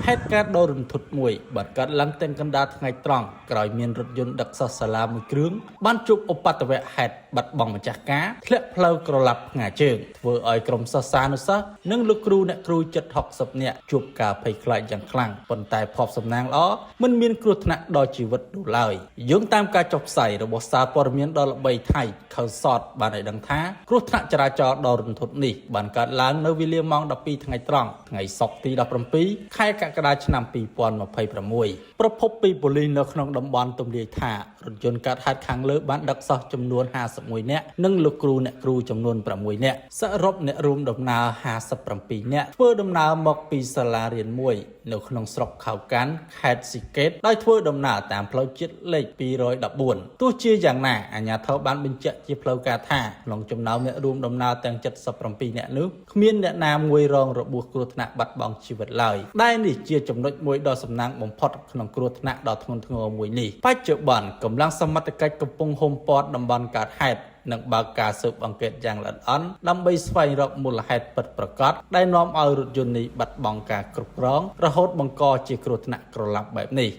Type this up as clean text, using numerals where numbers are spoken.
ហេតុការណ៍ដ៏រន្ធត់មួយបានកើតឡើងទាំងកណ្ដាលថ្ងៃត្រង់ក្រោយមានរថយន្តដឹកសិស្សសាលាមួយគ្រឿងបានជួបឧបទ្ទវហេតុបាត់បង់ម្ចាស់ការធ្លាក់ផ្លូវក្រឡាប់ផ្ងាជើងធ្វើឲ្យក្រុមសិស្សានុសិស្សនិងលោកគ្រូអ្នកគ្រូជិត60នាក់ជួបការភ័យខ្លាចយ៉ាងខ្លាំងប៉ុន្តែភ័ព្វសំណាងល្អមិនមានគ្រោះថ្នាក់ដល់ជីវិតនោះឡើយយោងតាមការចុះផ្សាយរបស់សារព័ត៌មានដ៏ល្បីថៃខៅសតបានឲ្យដឹងថាគ្រោះថ្នាក់ចរាចរណ៍ដ៏រន្ធត់នេះបានកើតឡើងនៅវេលាម៉ោង 12 ថ្ងៃត្រង់ថ្ងៃសុក្រទី 17 ខែកក្កដាឆ្នាំ 2026 ប្រភពពីប៉ូលីសនៅក្នុងតំបន់ទំនាយថារថយន្តកាត់ហេតុខាងលើបានដឹកសិស្សចំនួន 51 នាក់និងលោកគ្រូអ្នកគ្រូចំនួន 6 នាក់សរុបអ្នករួមដំណើរ 57 នាក់ធ្វើដំណើរមកពីសាលារៀនមួយនៅក្នុងស្រុកខៅកាន់ខេត្តស៊ីកេតដោយធ្វើដំណើរតាមផ្លូវជាតិលេខ 214 ទោះជាយ៉ាងណាអាជ្ញាធរបានបញ្ជាក់ជាផ្លូវការថាក្នុងចំណោមអ្នករួមដំណើរទាំង 77 នាក់នោះគ្មានអ្នកណាមួយរងរបួសគ្រោះថ្នាក់បាត់បង់ជីវិតឡើយដែលនេះជាចំណុចមួយដ៏សំណាងបំផុតក្នុងគ្រោះថ្នាក់ដ៏ធ្ងន់ធ្ងរមួយនេះបច្ចុប្បន្នកម្លាំងសមត្ថកិច្ចកំពុងហ៊ុមព័ទ្ធតំបន់កើតហេតុនិងបើកការស៊ើបអង្កេតយ៉ាងល្អិតល្អន់ដើម្បីស្វែងរកមូលហេតុពិតប្រាកដដែលនាំឲ្យរថយន្តនេះបាត់បង់ការគ្រប់គ្រងរហូតបង្កជាគ្រោះថ្នាក់ក្រឡាប់បែបនេះ